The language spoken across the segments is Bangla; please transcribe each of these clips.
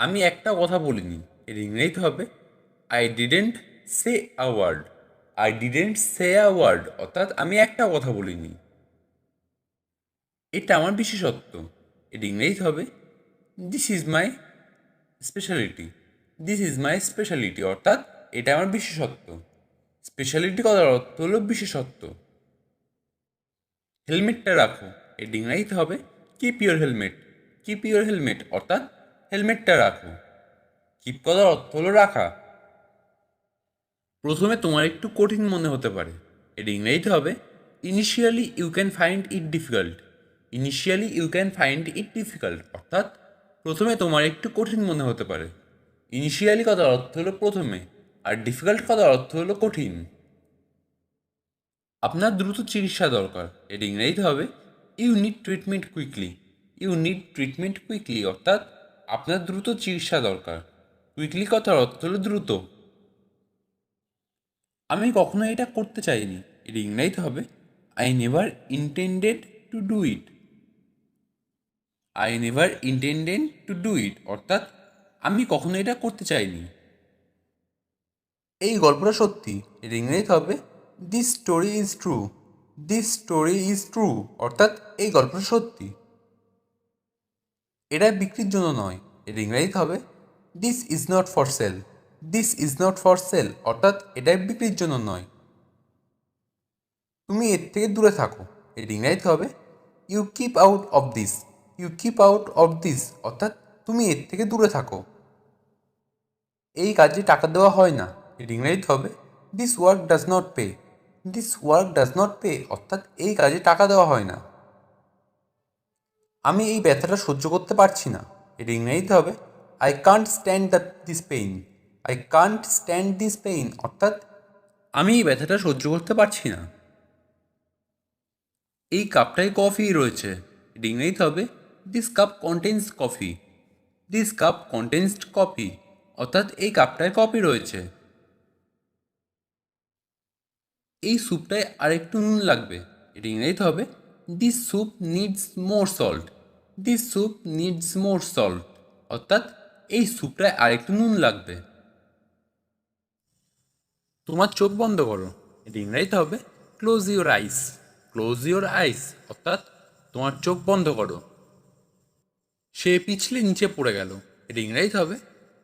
আমি একটা কথা বলিনি, এর ইংরেজিতে হবে I didn't say a word. I didn't say a word অর্থাৎ আমি একটা কথা বলিনি। এটা আমার বিশেষত্ব, এর ইংরেজিতে হবে this is my speciality. This is my speciality অর্থাৎ এটা আমার বিশেষত্ব। স্পেশালিটি কথার অর্থ হলো বিশেষত্ব। হেলমেটটা রাখো, এর ইংরেজিতে হবে keep your helmet. Keep your helmet অর্থাৎ হেলমেটটা রাখো। কিপ কথার অর্থ হলো রাখা। প্রথমে তোমার একটু কঠিন মনে হতে পারে, এর ইংরেজিতে হবে initially you can find it difficult. Initially you can find it difficult অর্থাৎ প্রথমে তোমার একটু কঠিন মনে হতে পারে। ইনিশিয়ালি কথার অর্থ হলো প্রথমে, আর ডিফিকাল্ট কথার অর্থ হলো কঠিন। আপনার দ্রুত চিকিৎসা দরকার, এর ইংরেজিতে হবে you need treatment quickly. You need treatment quickly অর্থাৎ আপনার দ্রুত চিকিৎসা দরকার। কুইকলি কথার অর্থ হলো দ্রুত। আমি কখনো এটা করতে চাইনি, এর ইংরেজিতে হবে I never intended to do it. I never intended to do it অর্থাৎ আমি কখনো এটা করতে চাইনি। এই গল্পটা সত্যি, এর ইংরেজিতে হবে this story is true. This story is true অর্থাৎ এই গল্পটা সত্যি। এটা বিক্রির জন্য নয়, এর ইংরেজিতে হবে this is not for sale. This is not for sale অর্থাৎ এটা বিক্রির জন্য নয়। তুমি এর থেকে দূরে থাকো, এর ইংরেজিতে হবে you keep out of this. You keep out of this অর্থাৎ তুমি এর থেকে দূরে থাকো। এই কাজে টাকা দেওয়া হয় না, এর ইংরেজিতে হবে this work does not pay. This work does not pay অর্থাৎ এই কাজে টাকা দেওয়া হয় না। আমি এই ব্যথাটা সহ্য করতে পারছি না, এর ইংরেজিতে হবে I can't stand this pain. I can't stand this pain অর্থাৎ আমি এই ব্যথাটা সহ্য করতে পারছি না। এই কাপটায় কফি রয়েছে, এর ইংরেজিতে হবে this cup contains coffee. This cup contains coffee অর্থাৎ এই কাপটায় কফি রয়েছে। এই স্যুপটায় আরেকটু নুন লাগবে, এর ইংরেজিতে হবে this soup needs more salt. This soup needs more salt অর্থাৎ এই স্যুপটায় আরেকটু নুন লাগবে। তোমার চোখ বন্ধ করো, এর ইংরেজিতে হবে close your eyes. Close your eyes অর্থাৎ তোমার চোখ বন্ধ করো। সে পিছলে নিচে পড়ে গেল, এর ইংরেজিতে হবে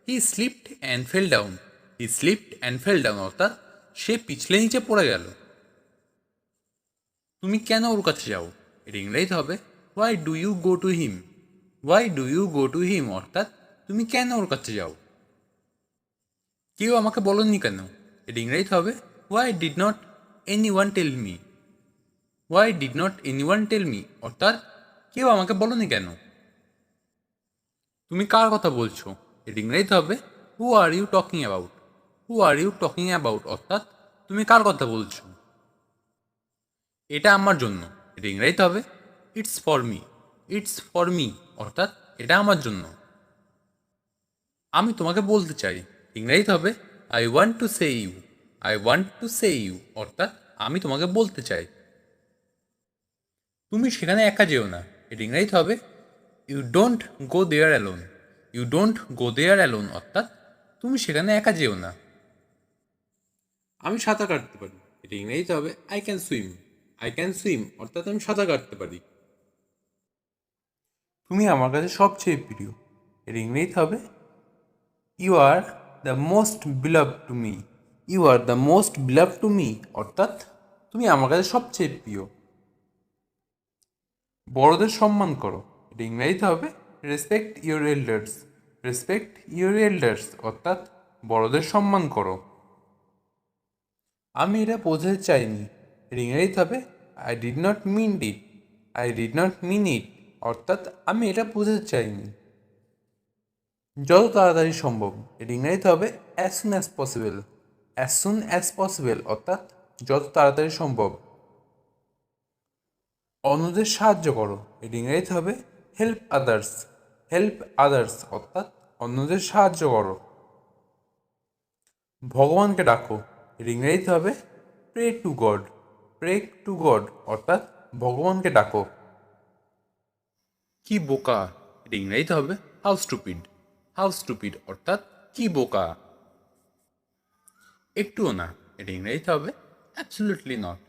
he slipped and fell down. He slipped and fell down অর্থাৎ সে পিছলে নিচে পড়ে গেল। তুমি কেন ওর কাছে যাও, এর ইংরেজিতে হবে why do you go to him. Why do you go to him অর্থাৎ তুমি কেন ওর কাছে যাও। কেউ আমাকে বলেননি কেন, এর ইংরেজিতে হবে why did not any one tell me. Why did not any one tell me অর্থাৎ কেউ আমাকে বলেনি কেন। তুমি কার কথা বলছো, এর ইংরেজিতে হবে who are you talking about. Who are you talking about অর্থাৎ তুমি কার কথা বলছো। এটা আমার জন্য, এর ইংরেজিতে হবে it's for me. It's for me অর্থাৎ এটা আমার জন্য। আমি তোমাকে বলতে চাই, ইংরেজিতে হবে I want to say you. I want to say you অর্থাৎ আমি তোমাকে বলতে চাই। তুমি সেখানে একা যেও না, এর ইংরেজিতে হবে you don't go there alone. You don't go there alone অর্থাৎ তুমি সেখানে একা যেও না। আমি সাঁতার কাটতে পারি, এটা ইংরেজিতে হবে I can swim. I can swim অর্থাৎ আমি সাঁতার কাটতে পারি। তুমি আমার কাছে সবচেয়ে প্রিয়, এর ইংরেজিতে হবে you are the most beloved to me. You are the most beloved to me অর্থাৎ তুমি আমার কাছে সবচেয়ে প্রিয়। বড়দের সম্মান করো, এটা ইংরেজিতে হবে respect your elders. Respect your elders অর্থাৎ বড়দের সম্মান করো। আমি এটা বোঝাতে চাইনি, এর ইংরেজিতে হবে I did not mean it. I did not mean it অর্থাৎ আমি এটা বোঝাতে চাইনি। যত তাড়াতাড়ি সম্ভব, এর ইংরেজিতে হবে as soon as possible. As soon as possible অর্থাৎ যত তাড়াতাড়ি সম্ভব। অন্যদের সাহায্য করো, এর ইংরেজিতে হবে হেল্প আদার্স। হেল্প আদার্স অর্থাৎ অন্যদের সাহায্য করো। ভগবানকে ডাকো, এর ইংরেজিতে হবে pray to God. Pray to God অর্থাৎ ভগবানকে ডাকো। কি বোকা, এর ইংরেজিতে হবে হাউ স্টুপিড। হাউ স্টুপিড অর্থাৎ কি বোকা। একটুও না, এটা ইংরেজিতে হবে অ্যাবসলিউটলি নট।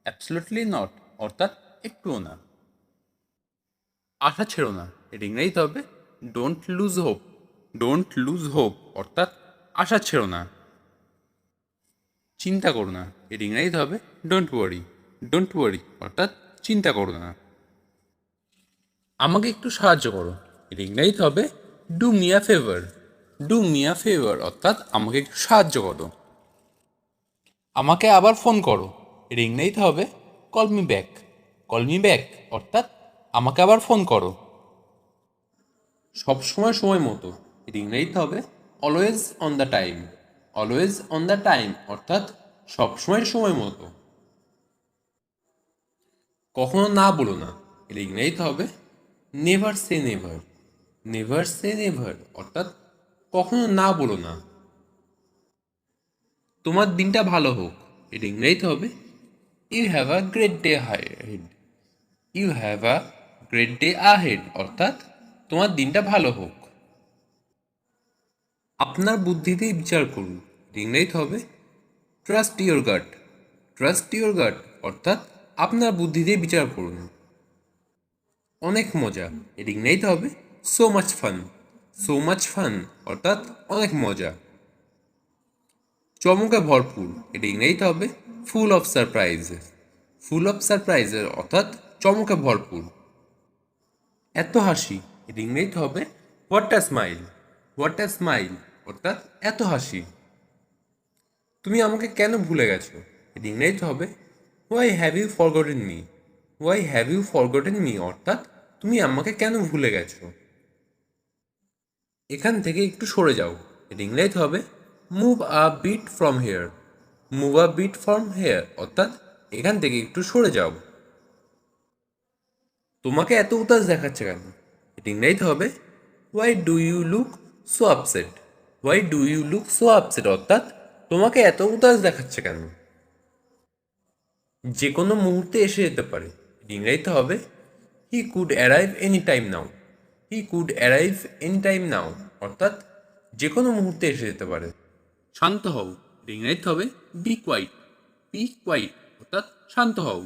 অ্যাবসলিউটলি নট অর্থাৎ একটুও না। আশা ছেড়ো না, এটা ইংরেজিতে হবে don't lose hope. Don't lose hope অর্থাৎ আশা ছেড়ো না। চিন্তা করো না, এর ইংরেজিতে হবে ডোন্ট ওয়ারি। ডোন্ট ওয়ারি অর্থাৎ চিন্তা করো না। আমাকে একটু সাহায্য করো, এর ইংরেজিতে হবে do me a favour. Do me a favour অর্থাৎ আমাকে একটু সাহায্য করো। আমাকে আবার ফোন করো, এর ইংরেজিতে হবে call me back. Call me back অর্থাৎ আমাকে আবার ফোন করো। সব সময় সময় মতো, এর ইংরেজিতে হবে always on the time. Always on the time অর্থাৎ সব সময় সময় মতো। কখনো না বলো না, এর ইংরেজিতে হবে নেভার সে নেভার। নেভার সে নেভার অর্থাৎ কখনো না বলো না। তোমার দিনটা ভালো হোক, এর ইংরেজিতে হবে you have a great day ahead. You have a great day ahead অর্থাৎ তোমার দিনটা ভালো হোক। আপনার বুদ্ধিতেই বিচার করুন, এর ইংরেজিতে হবে trust your gut. Trust your gut অর্থাৎ আপনার বুদ্ধিতেই বিচার করুন। অনেক মজা, এর ইংরেজিতে হবে so much fun. So much fun অর্থাৎ অনেক মজা। চমকে ভরপুর, এটা ইংরেজিতে হবে full of surprise. Full of সারপ্রাইজের অর্থাৎ চমকে ভরপুর। এত হাসি, এটা ইংরেজিতে হবে what a smile. What a smile অর্থাৎ এত হাসি। তুমি আমাকে কেন ভুলে গেছো, এটা ইংরেজিতে হবে why have you forgotten me. Why have you forgotten me অর্থাৎ তুমি আমাকে কেন ভুলে গেছো। এখান থেকে একটু সরে যাও, এটা ইংরেজিতে হবে move a bit from here. Move a bit from here অর্থাৎ এখান থেকে একটু সরে যাও। তোমাকে এত উদাস দেখাচ্ছে কেন, এটা ইংরেজিতে হবে why do you look so upset. Why do you look so upset অর্থাৎ তোমাকে এত উদাস দেখাচ্ছে কেন। যে কোনো মুহূর্তে এসে যেতে পারে, এটা ইংরেজিতে হবে he could arrive any time now. He could arrive any time now অর্থাৎ যে কোনো মুহূর্তে এসে যেতে পারে। শান্ত হও, এটা ইংরেজিতে হবে বি কোয়াইট। বি কোয়াইট অর্থাৎ শান্ত হও।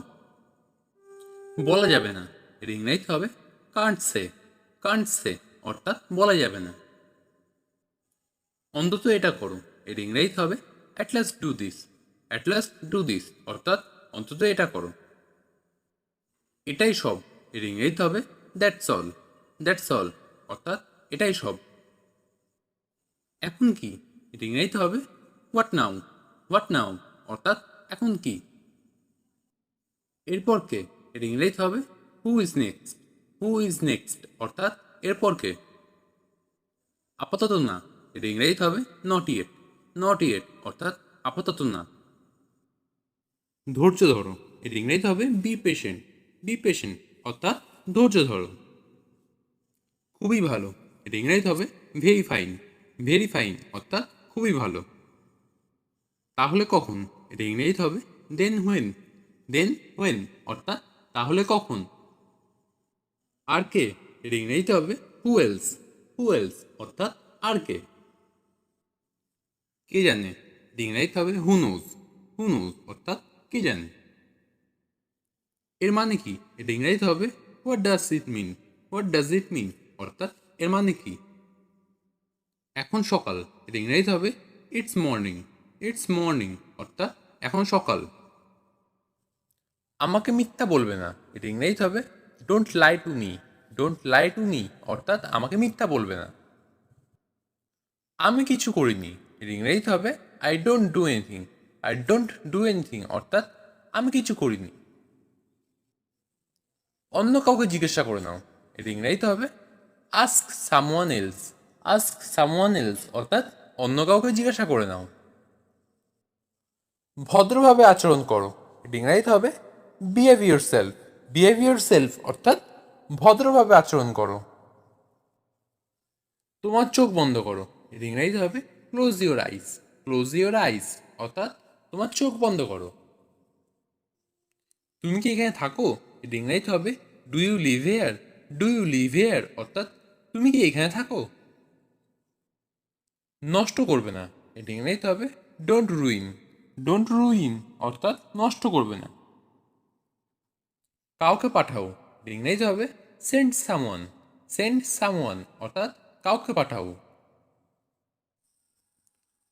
বলা যাবে না, এর ইংরেজিতে হবে কান্ট সে। কান্ট সে অর্থাৎ বলা যাবে না। অন্তত এটা করো, এর ইংরেজিতে হবে at last do this. At last do this অর্থাৎ অন্তত এটা করো। এটাই সব, এর ইংরেজিতে হবে দ্যাটস অল। দ্যাটস অল অর্থাৎ এটাই সব। এখন কি, এর ইংরেজিতে হবে হোয়াট নাও। হোয়াট নাও অর্থাৎ এখন কি। এরপর কে, এর ইংরেজিতে হবে who is next. Who is next অর্থাৎ এরপর কে। আপাতত না, এর ইংরেজিতে হবে নট ইয়েট। নট ইয়েট অর্থাৎ আপাতত না। ধৈর্য ধরো, এর ইংরেজিতে হবে বি পেশেন্ট। বি পেশেন্ট অর্থাৎ ধৈর্য ধরো। খুবই ভালো, এর ইংরেজিতে হবে ভেরি ফাইন। ভেরি ফাইন অর্থাৎ খুবই ভালো। তাহলে কখন, এর ইংরেজিতে হবে দেন হোয়েন। দেন হোয়েন অর্থাৎ তাহলে কখন। আর কে, এর ইংরেজিতে হবে হু এলস। হু এলস অর্থাৎ আর কে। কে জানে, এর ইংরেজিতে হবে হু নোজ। হু নোজ অর্থাৎ কে জানে। এর মানে কি, এটা ইংরেজিতে হবে what does it mean. What does it mean অর্থাৎ এর মানে কি। এখন সকাল, এটা ইংরেজিতে হবে ইটস মর্নিং। ইটস মর্নিং অর্থাৎ এখন সকাল। আমাকে মিথ্যা বলবে না, এটা ইংরেজিতে হবে don't lie to me. Don't lie two me অর্থাৎ আমাকে মিথ্যা বলবে না। আমি কিছু করিনি, এর ইংরেজিতে হবে I don't do anything. I don't do anything অর্থাৎ আমি কিছু করিনি। অন্য কাউকে জিজ্ঞাসা করে নাও, এর ইংরেজিতে হবে ask someone else. Ask someone else অর্থাৎ অন্য কাউকে জিজ্ঞাসা করে নাও। ভদ্রভাবে আচরণ করো, এর ইংরেজিতে হবে behave your self. Behave your self অর্থাৎ ভদ্রভাবে আচরণ করো। তোমার চোখ বন্ধ করো, এর ইংরেজিতে হবে close your eyes. Close your eyes অর্থাৎ তোমার চোখ বন্ধ করো। তুমি কি এখানে থাকো, এর ইংরেজিতে হবে do you live here. Do you live here অর্থাৎ তুমি কি এখানে থাকো। নষ্ট করবে না, এটা ইংরেজিতে হবে ডোন্ট রুইন। ডোন্ট রুইন অর্থাৎ নষ্ট করবে না। কাউকে পাঠাও, এটা ইংরেজিতে হবে সেন্ড সামওয়ান। সেন্ড সামওয়ান অর্থাৎ কাউকে পাঠাও।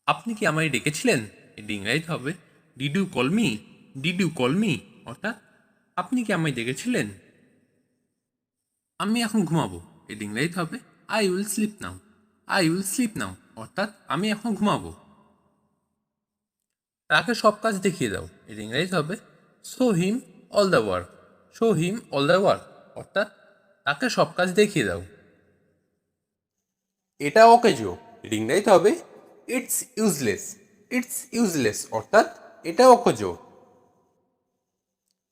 আপনি কি আমায় ডেকেছিলেন, এটা ইংরেজিতে হবে did you call me. Did you call me অর্থাৎ আপনি কি আমায় ডেকেছিলেন। আমি এখন ঘুমাবো, এটা ইংরেজিতে হবে I will sleep now. I will sleep now অর্থাৎ আমি এখন ঘুমাবো। তাকে সব কাজ দেখিয়ে দাও, এর ইংরেজিতে হবে show him all the work. Show him all the work অর্থাৎ তাকে সব কাজ দেখিয়ে দাও। এটা অকেজো, এর ইংরেজিতে হবে ইটস ইউজলেস। ইটস ইউজলেস অর্থাৎ এটা অকেজো।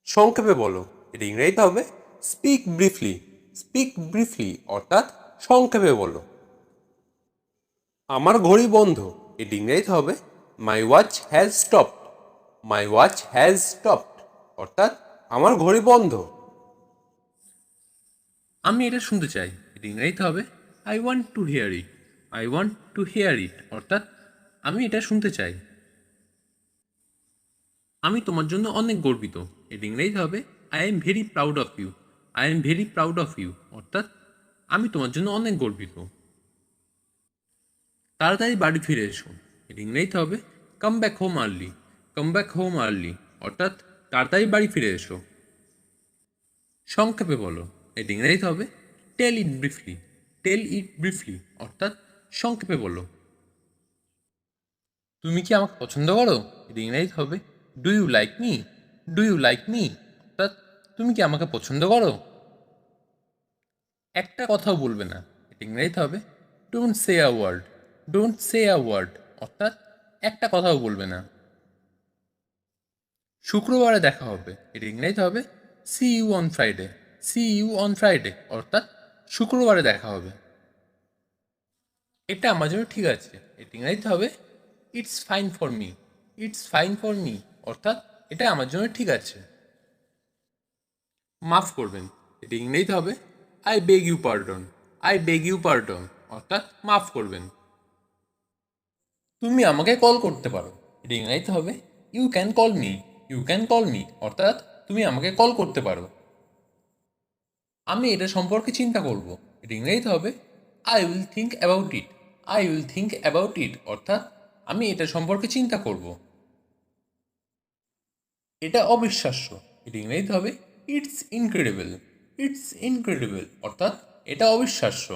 সংক্ষেপে বলো, এর ইংরেজিতে হবে স্পিক ব্রিফলি। স্পিক ব্রিফলি অর্থাৎ সংক্ষেপে বলো। আমার ঘড়ি বন্ধ, এর ইংরেজিতে হবে my watch has stopped. My watch has stopped অর্থাৎ আমার ঘড়ি বন্ধ। আমি এটা শুনতে চাই, এটা ইংরেজিতে হবে I want to hear it. I want to hear it অর্থাৎ আমি এটা শুনতে চাই। আমি তোমার জন্য অনেক গর্বিত, এটা ইংরেজিতে হবে I am very proud of you. I am very proud of you অর্থাৎ আমি তোমার জন্য অনেক গর্বিত। তাড়াতাড়ি বাড়ি ফিরে এসো, এটা ইংরেজিতে হবে come back home early. Come back home early অর্থাৎ তাড়াতাড়ি বাড়ি ফিরে এসো। সংক্ষেপে বলো, এটা ইংরেজিতে হবে টেল ইট ব্রিফলি। টেল ইট ব্রিফলি অর্থাৎ সংক্ষেপে বলো। তুমি কি আমাকে পছন্দ করো, এটা ইংরেজিতে হবে do you like me. Do you like me অর্থাৎ তুমি কি আমাকে পছন্দ করো। একটা কথাও বলবে না, এটা ইংরেজিতে হবে don't say a word. Don't say a word অর্থাৎ একটা কথাও বলবে না। শুক্রবারে দেখা হবে, এটা ইংরেজিতে হবে see you on Friday. See you on Friday অর্থাৎ শুক্রবারে দেখা হবে। এটা আমার জন্য ঠিক আছে, এটা ইংরেজিতে হবে it's fine for me. It's fine for me অর্থাৎ এটা আমার জন্য ঠিক আছে। মাফ করবেন, এটা ইংরেজিতে হবে I beg you pardon. I beg you pardon অর্থাৎ মাফ করবেন। তুমি আমাকে কল করতে পারো, এটা ইংরেজিতে হবে you can call me. You can call me অর্থাৎ তুমি আমাকে কল করতে পারো। আমি এটা সম্পর্কে চিন্তা করব, এটা ইংরেজিতে হবে I will think about it. I will think about it অর্থাৎ আমি এটা সম্পর্কে চিন্তা করব। এটা অবিশ্বাস্য, এটা ইংরেজিতে হবে ইটস ইনক্রেডিবল। ইটস ইনক্রেডিবল অর্থাৎ এটা অবিশ্বাস্য।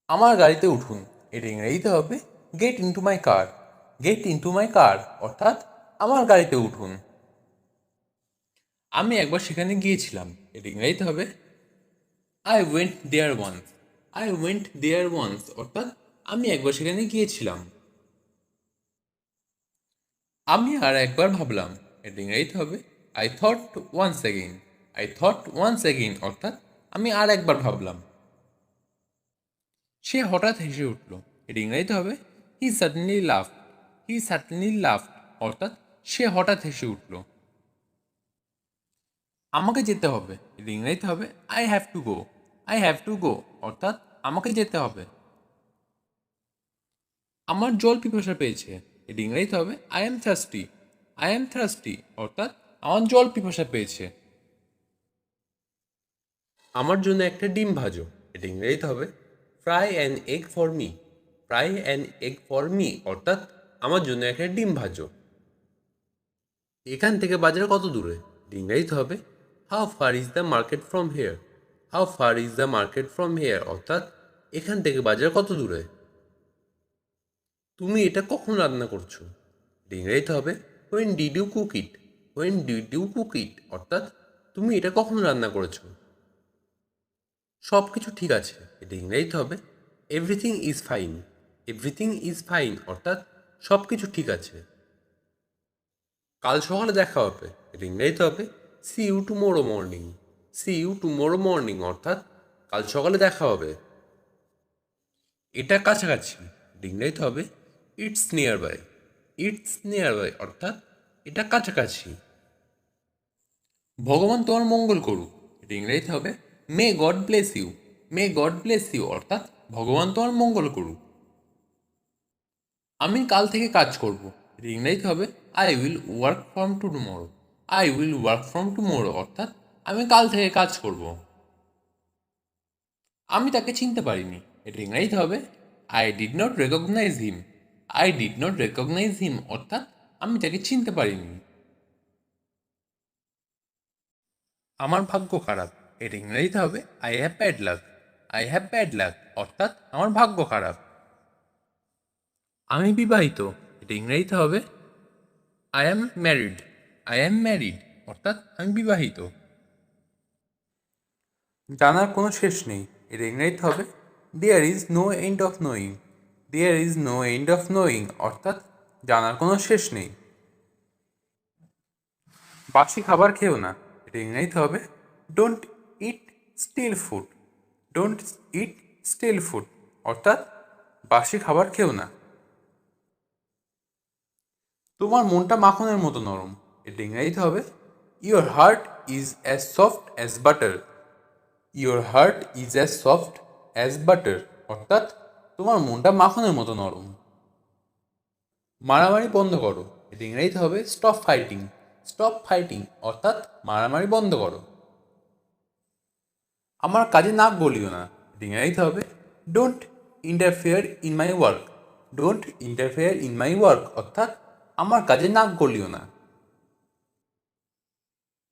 আমার গাড়িতে উঠুন, এটা ইংরেজিতে হবে get into my car. Get into my car অর্থাৎ আমার গাড়িতে উঠুন। আমি একবার সেখানে গিয়েছিলাম, এটা ইংরেজিতে হবে I went there once. I went there once অর্থাৎ আমি একবার সেখানে গিয়েছিলাম। আমি আর একবার ভাবলাম, এটা ইংরেজিতে হবে I thought once again. I thought once again অর্থাৎ আমি আর একবার ভাবলাম। সে হঠাৎ হেসে উঠল, এটা ইংরেজিতে হবে হি সাডেনলি লাফ। হি সাডেনলি লাফ অর্থাৎ সে হঠাৎ হেসে উঠল। আমাকে যেতে হবে, এটা ইংরেজিতে হবে I have to go. I have to go অর্থাৎ আমাকে যেতে হবে। আমার জল পিপাসা পেয়েছে, এটা ইংরেজিতে হবে I am thirsty. I am thirsty অর্থাৎ আমার জল পিপাসা পেয়েছে। আমার জন্য একটা ডিম ভাজো, এটা ইংরেজিতে হবে fry an egg for me. Fry an egg for me অর্থাৎ আমার জন্য একটা ডিম ভাজো। এখান থেকে বাজার কত দূরে, এটা ইংরেজিতে হবে how far is the market from here. How far is the market from here অর্থাৎ এখান থেকে বাজার কত দূরে। তুমি এটা কখন রান্না করছো, এটা ইংরেজিতে হবে when did you cook it. When did you cook it অর্থাৎ তুমি এটা কখন রান্না করেছো। সব কিছু ঠিক আছে, এটা ইংরেজিতে হবে everything is fine. Everything is fine অর্থাৎ সব কিছু ঠিক আছে। কাল সকালে দেখা হবে, এটা ইংরেজিতে হবে see you tomorrow morning. See you tomorrow morning অর্থাৎ কাল সকালে দেখা হবে। এটা কাছাকাছি, এটা ইংরেজিতে হবে it's nearby. It's nearby অর্থাৎ এটা কাছাকাছি। ভগবান তোমার মঙ্গল করুক, এটা ইংরেজিতে হবে may God bless you. May God bless you অর্থাৎ ভগবান তোমার মঙ্গল করুক। আমি কাল থেকে কাজ করব। এটা ইংরেজিতে হবে I will work from tomorrow. I will work from tomorrow অর্থাৎ আমি কাল থেকে কাজ করব। আমি তাকে চিনতে পারিনি। এটা ইংরেজিতে হবে I did not recognise him. I did not recognise him অর্থাৎ আমি তাকে চিনতে পারিনি। আমার ভাগ্য খারাপ। এটা ইংরেজিতে হবে I have bad luck. I have bad luck অর্থাৎ আমার ভাগ্য খারাপ। আমি বিবাহিত। এটা ইংরেজিতে হবে I am married. I am married অর্থাৎ আমি বিবাহিত। জানার কোনো শেষ নেই। এর ইংরেজিতে হবে there is no end of knowing. There is no end of knowing অর্থাৎ জানার কোনো শেষ নেই। বাসি খাবার খেও না। এটা ইংরেজিতে হবে don't eat still food. Don't eat still food অর্থাৎ বাসি খাবার খেও না। তোমার মনটা মাখনের মতো নরম। এটা ইংরেজিতে হবে your heart is as soft as butter. Your heart is as soft as butter অর্থাৎ তোমার মনটা মাখনের মতো নরম। মারামারি বন্ধ করো। এটা ইংরেজিতে হবে স্টপ ফাইটিং। স্টপ ফাইটিং অর্থাৎ মারামারি বন্ধ করো। আমার কাজে নাক গলিও না। এটা ইংরেজিতে হবে don't interfere in my work. Don't interfere in my work অর্থাৎ আমার কাজে নাক গলিও না।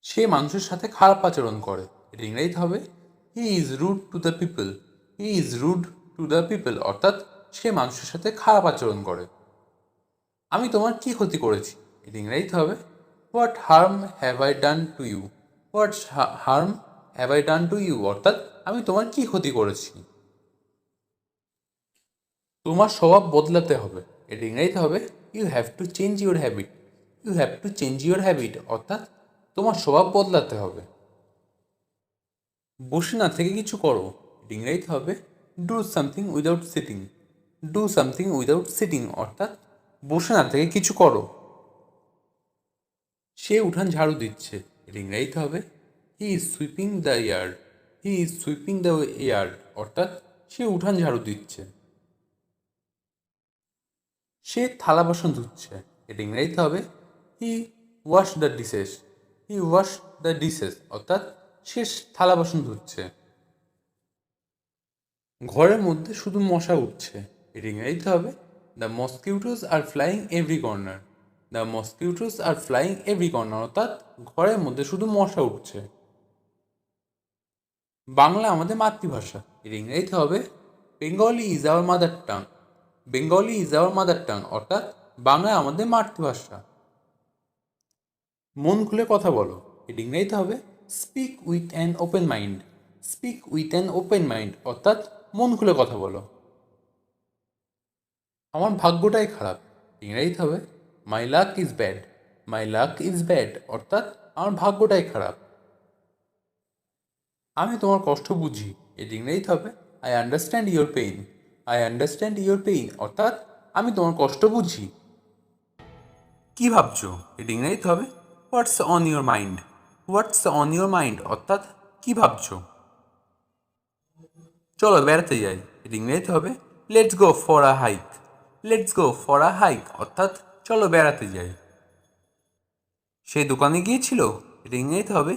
সে মানুষের সাথে খারাপ আচরণ করে। এটা ইংরেজিতে হবে he is rude to the people. He is rude to the people অর্থাৎ সে মানুষের সাথে খারাপ আচরণ করে। আমি তোমার কি ক্ষতি করেছি। এটা ইংরেজিতে হবে what harm have I done to you. What harm have I done to you অর্থাৎ আমি তোমার কি ক্ষতি করেছি। তোমার স্বভাব বদলাতে হবে। এটা ইংরেজিতে হবে you have to change your habit. You have to change your habit অর্থাৎ তোমার স্বভাব বদলাতে হবে। বসে না থেকে কিছু করো। এটা ইংরেজিতে হবে do something without sitting. Do something without sitting অর্থাৎ বসে না থেকে কিছু করো। সে উঠান ঝাড়ু দিচ্ছে। এটা ইংরেজিতে হবে he is sweeping the yard. He is sweeping the yard অর্থাৎ সে উঠান ঝাড়ু দিচ্ছে। সে থালা বাসন ধুচ্ছে। এটা ইংরেজিতে হবে he wash the dishes. He wash the dishes অর্থাৎ সে থালা বাসন ধুচ্ছে। ঘরের মধ্যে শুধু মশা উঠছে। এটা ইংরেজিতে হবে the মসকিউটোস are flying every corner. The মসকিউটোস are flying every corner অর্থাৎ ঘরের মধ্যে শুধু মশা উঠছে। বাংলা আমাদের মাতৃভাষা। এর ইংরেজিতে হবে Bengali is our mother tongue. Bengali is our mother tongue অর্থাৎ বাংলা আমাদের মাতৃভাষা। মন খুলে কথা বলো। এর ইংরেজিতে হবে speak with an open mind. Speak with an open mind অর্থাৎ মন খুলে কথা বলো। আমার ভাগ্যটাই খারাপ। ইংরেজিতে হবে my luck is bad. My luck is bad অর্থাৎ আমার ভাগ্যটাই খারাপ। আমি তোমার কষ্ট বুঝি। এর ইংরেজিতে হবে I understand your pain. I understand your pain অর্থাৎ আমি তোমার কষ্ট বুঝি। কি ভাবছো। এর ইংরেজিতে হবে হোয়াটস on your mind. What's on your mind অর্থাৎ কি ভাবছো। চলো বেড়াতে যাই। এর ইংরেজিতে হবে let's go for a hike. Let's go for a hike অর্থাৎ চলো বেড়াতে যাই। সে দোকানে গিয়েছিল। এর ইংরেজিতে হবে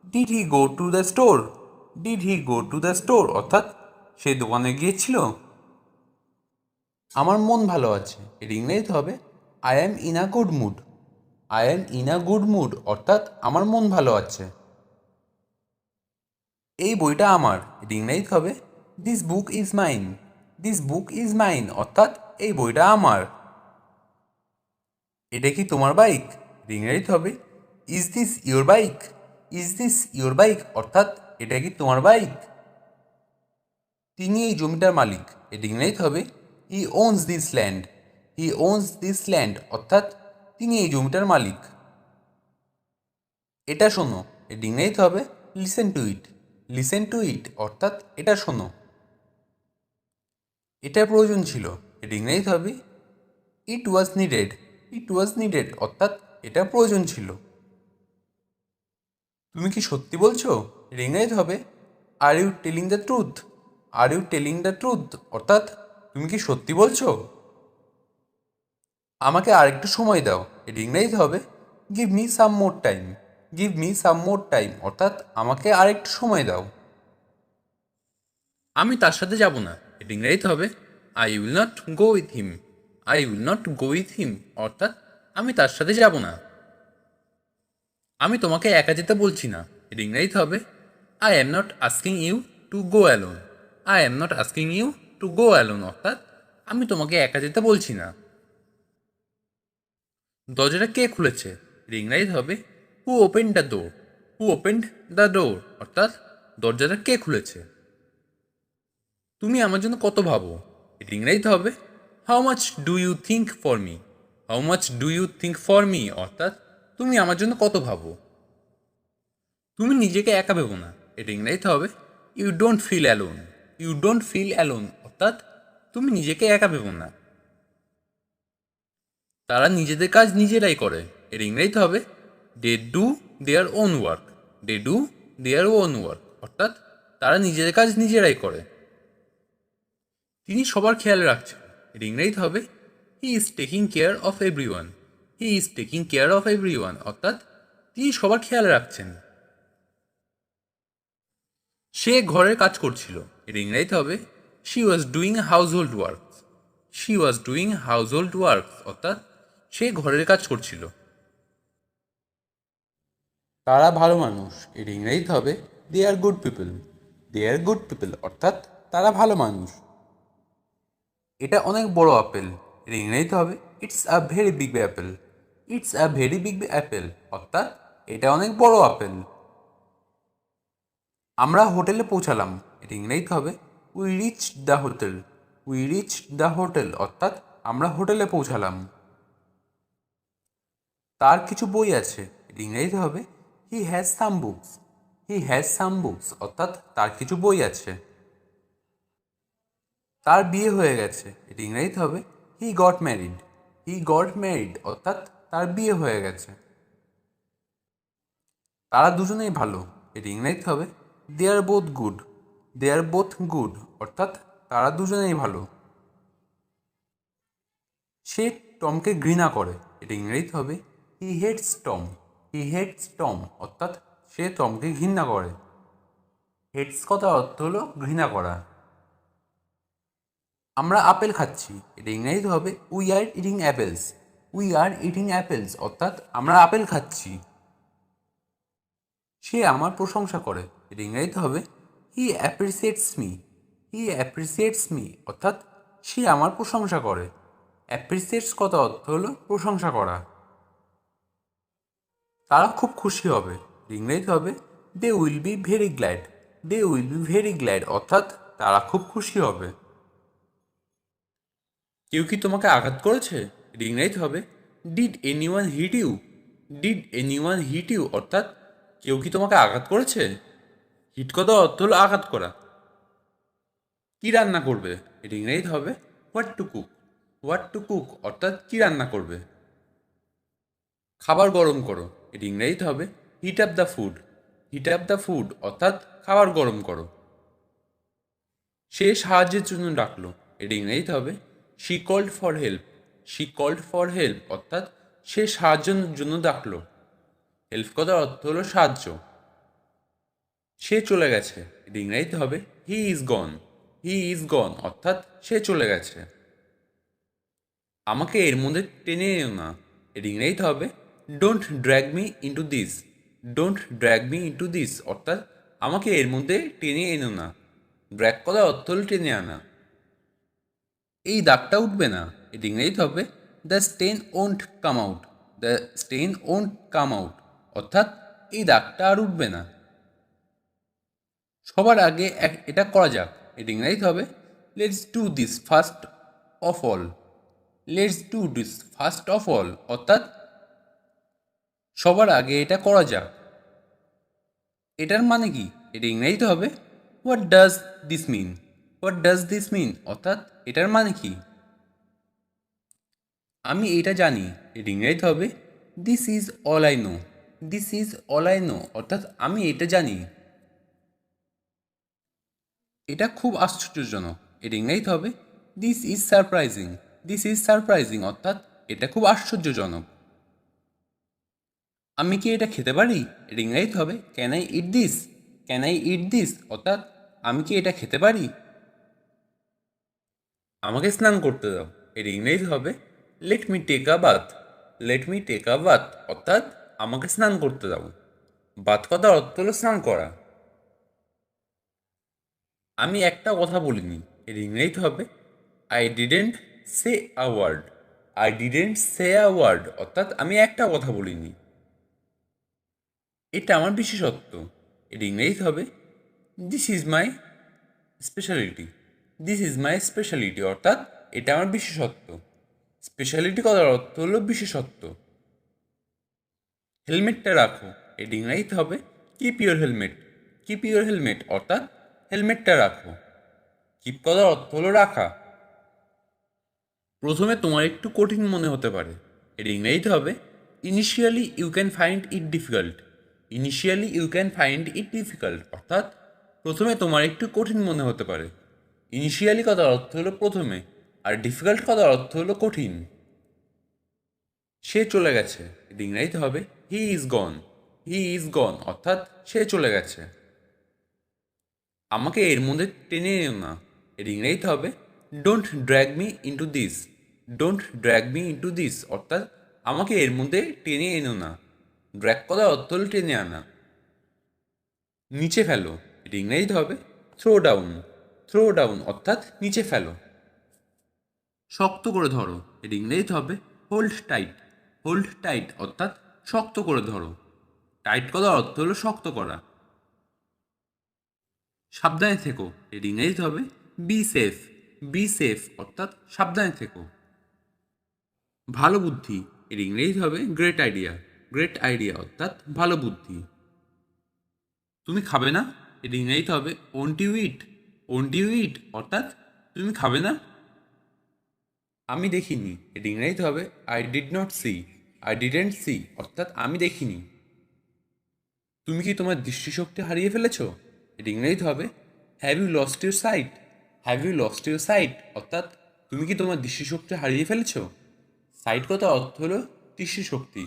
did he go to the store. Did he go to the store অর্থাৎ সে দোকানে গিয়েছিল। আমার মন ভালো আছে। এর ইংরেজিতে হবে I am in a good mood. I am in a good mood অর্থাৎ আমার মন ভালো আছে। এই বইটা আমার। এর ইংরেজিতে হবে this book is mine. This book is mine অর্থাৎ এই বইটা আমার। এটা কি তোমার বাইক। এর ইংরেজিতে হবে is this your bike. Is this your bike অর্থাৎ এটা কি তোমার বাইক। তিনি এই জমিটার মালিক। এর ইংরেজিতে হবে he owns this land. He owns this land অর্থাৎ তিনি এই জমিটার মালিক। এটা শোনো। এর ইংরেজিতে হবে listen to it. Listen to it অর্থাৎ এটা শোনো। এটা প্রয়োজন ছিল। এর ইংরেজিতে হবে it was needed. It was needed অর্থাৎ এটা প্রয়োজন ছিল। তুমি কি সত্যি বলছো। এর ইংরেজিতে হবে are you telling the truth. Are you telling the truth অর্থাৎ তুমি কি সত্যি বলছো। আমাকে আরেকটু সময় দাও, এর ইংরেজিতে হবে give me some more time. Give me some more time অর্থাৎ আমাকে আরেকটু সময় দাও। আমি তার সাথে যাব না, এর ইংরেজিতে হবে I will not go with him. I will not go with him অর্থাৎ আমি তার সাথে যাব না। আমি তোমাকে একা যেতে বলছি না, এর ইংরেজিতে হবে I am not asking you to go alone. I am not asking you to go alone অর্থাৎ আমি তোমাকে একা যেতে বলছি না। দরজাটা কে খুলেছে, এর ইংরেজিতে হবে হু open the door. Who opened the door অর্থাৎ দরজাটা কে খুলেছে। তুমি আমার জন্য কত ভাবো, এর ইংরেজিতে হবে how much do you think for me. How much do you think for me অর্থাৎ তুমি আমার জন্য কত ভাবো। তুমি নিজেকে একা ভেবো না, এর ইংরেজিতে হবে you don't feel alone. You don't feel alone অর্থাৎ তুমি নিজেকে একা ভেবো না। তারা নিজেদের কাজ নিজেরাই করে, এর ইংরেজিতে হবে they do their own work. They do their own work অর্থাৎ তারা নিজেদের কাজ নিজেরাই করে। তিনি সবার খেয়াল রাখছেন, এর ইংরেজিতে হবে he is taking care of every one. He is taking care of every one অর্থাৎ তিনি সবার খেয়াল রাখছেন। সে ঘরের কাজ করছিল, এর ইংরেজিতে হবে she was doing house hold work. She was doing house hold work অর্থাৎ সে ঘরের কাজ করছিল। তারা ভালো মানুষ, এর ইংরেজিতে হবে they R good people. They R good people অর্থাৎ তারা ভালো মানুষ। এটা অনেক বড় আপেল, এর ইংরেজিতে হবে it's a very big Apple. It's a very big Apple অর্থাৎ এটা অনেক বড় আপেল। আমরা হোটেলে পৌঁছালাম, এর ইংরেজিতে হবে we reach the hotel. We reach the hotel অর্থাৎ আমরা হোটেলে পৌঁছালাম। তার কিছু বই আছে, এর ইংরেজিতে হবে he has some books. He has some books অর্থাৎ তার কিছু বই আছে। তার বিয়ে হয়ে গেছে, এর ইংরেজিতে হবে he got married. He got married অর্থাৎ তার বিয়ে হয়ে গেছে। তারা দুজনেই ভালো, এর ইংরেজিতে হবে they R both good. They R both good অর্থাৎ তারা দুজনেই ভালো। সে টমকে ঘৃণা করে, এর ইংরেজিতে হবে হি হেটস টম। হি হেটস টম অর্থাৎ সে টমকে ঘৃণা করে। হেটস কথার অর্থ হলো ঘৃণা করা। আমরা আপেল খাচ্ছি, এটা ইংরেজিতে হবে we are eating apples. We are eating apples অর্থাৎ আমরা আপেল খাচ্ছি। সে আমার প্রশংসা করে, এটা ইংরেজিতে হবে হি অ্যাপ্রিসিয়েটস মি। হি অ্যাপ্রিসিয়েটস মি অর্থাৎ সে আমার প্রশংসা করে। অ্যাপ্রিসিয়েটস কথা অর্থ হলো প্রশংসা করা। তারা খুব খুশি হবে, ইংরেজিতে হবে they will be very glad. They will be very glad অর্থাৎ তারা খুব খুশি হবে। কেউ কি তোমাকে আঘাত করেছে, ইংরেজিতে হবে did anyone hit you. Did anyone hit you অর্থাৎ কেউ কি তোমাকে আঘাত করেছে। হিট কথা অর্থ হলো আঘাত করা। কি রান্না করবে, এটা ইংরেজিতে হবে what to cook. What to cook অর্থাৎ কি রান্না করবে। খাবার গরম করো, এটা ইংরেজিতে হবে hit up the food. Hit up the food অর্থাৎ খাবার গরম করো। সে সাহায্যের জন্য ডাকলো, এটা ইংরেজিতে হবে she called for help. She called for help অর্থাৎ সে সাহায্যের জন্য ডাকলো। হেল্প কথার অর্থ হলো সাহায্য। সে চলে গেছে, এটা ইংরেজিতে হবে he is gone. He is গন অর্থাৎ সে চলে গেছে। আমাকে এর মধ্যে টেনে এনো না, এর ইংরেজিতে হবে don't drag me into this. Don't drag me into this অর্থাৎ আমাকে এর মধ্যে টেনে এনো না। ড্র্যাগ করার অর্থ হল টেনে আনা। এই দাগটা উঠবে না, এর ইংরেজিতে হবে the stain won't come out. The stain won't come out অর্থাৎ এই দাগটা আর উঠবে না। সবার আগে এটা করা যাক, এর ইংরেজিতে হবে let's do this first of all. Let's do this first of all অর্থাৎ সবার আগে এটা করা যাক। এটার মানে কি, এটা ইংরেজিতে হবে what does this mean. What does this mean অর্থাৎ এটার মানে কি। আমি এটা জানি, এর ইংরেজিতে হবে this is all I know. This is all I know অর্থাৎ আমি এটা জানি। এটা খুব আশ্চর্যজনক, এর ইংরেজিতে হবে this is surprising. This is surprising অর্থাৎ এটা খুব আশ্চর্যজনক। আমি কি এটা খেতে পারি? এর ইংরেজিতে হবে can I eat this. Can I eat this অর্থাৎ আমি কি এটা খেতে পারি? আমাকে স্নান করতে দাও। এর ইংরেজি হবে let me take a bath. Let me take a bath অর্থাৎ আমাকে স্নান করতে দাও। বাথ কথার অর্থ হলো স্নান করা। আমি একটা কথা বলিনি। এর ইংরেজি হবে I didn't say a word. I didn't say a word অর্থাৎ আমি একটা কথা বলিনি। এটা আমার বিশেষত্ব। এর ইংরেজি হবে this is my speciality. This is my speciality অর্থাৎ এটা আমার বিশেষত্ব। স্পেশালিটি কথার অর্থ হলো বিশেষত্ব। হেলমেটটা রাখো। এর ইংরেজিতে হবে keep your helmet. Keep your helmet অর্থাৎ হেলমেটটা রাখো। কিপ কথার অর্থ হলো রাখা। প্রথমে তোমার একটু কঠিন মনে হতে পারে। এর ইংরেজিতে হবে initially you can find it difficult. Initially you can find it difficult অর্থাৎ প্রথমে তোমার একটু কঠিন মনে হতে পারে। ইনিশিয়ালি কথার অর্থ হলো প্রথমে, আর ডিফিকাল্ট কথার অর্থ হলো কঠিন। সে চলে গেছে। এর ইংরেজিতে হবে he is gone. He is গন অর্থাৎ সে চলে গেছে। আমাকে এর মধ্যে টেনে এনো না। এর ইংরেজিতে হবে don't drag me into this. Don't drag me into this অর্থাৎ আমাকে এর মধ্যে টেনে এনো না। ড্র্যাগ করার অর্থ হল টেনে আনা। নিচে ফেলো। এর ইংরেজিতে হবে থ্রো ডাউন। থ্রো ডাউন অর্থাৎ নিচে ফেলো। শক্ত করে ধরো। এর ইংরেজিতে হবে হোল্ড টাইট। হোল্ড টাইট অর্থাৎ শক্ত করে ধরো। টাইট করার অর্থ হলো শক্ত করা। সাবধানে থেকো। এর ইংরেজিতে হবে বি সেফ। বি সেফ অর্থাৎ সাবধানে থেকো। ভালো বুদ্ধি। এর ইংরেজি হবে গ্রেট আইডিয়া। গ্রেট আইডিয়া অর্থাৎ ভালো বুদ্ধি। তুমি খাবে না? এর ইংরেজিতে হবে won't you eat. Won't you eat অর্থাৎ তুমি খাবে না? আমি দেখিনি। এর ইংরেজিতে হবে I did not see. I didn't see অর্থাৎ আমি দেখিনি। তুমি কি তোমার দৃষ্টিশক্তি হারিয়ে ফেলেছ? এর ইংরেজিতে হবে have you lost your sight. Have you lost your sight অর্থাৎ তুমি কি তোমার দৃষ্টিশক্তি হারিয়ে ফেলেছ? সাইট কথা অর্থ হলো দৃষ্টিশক্তি।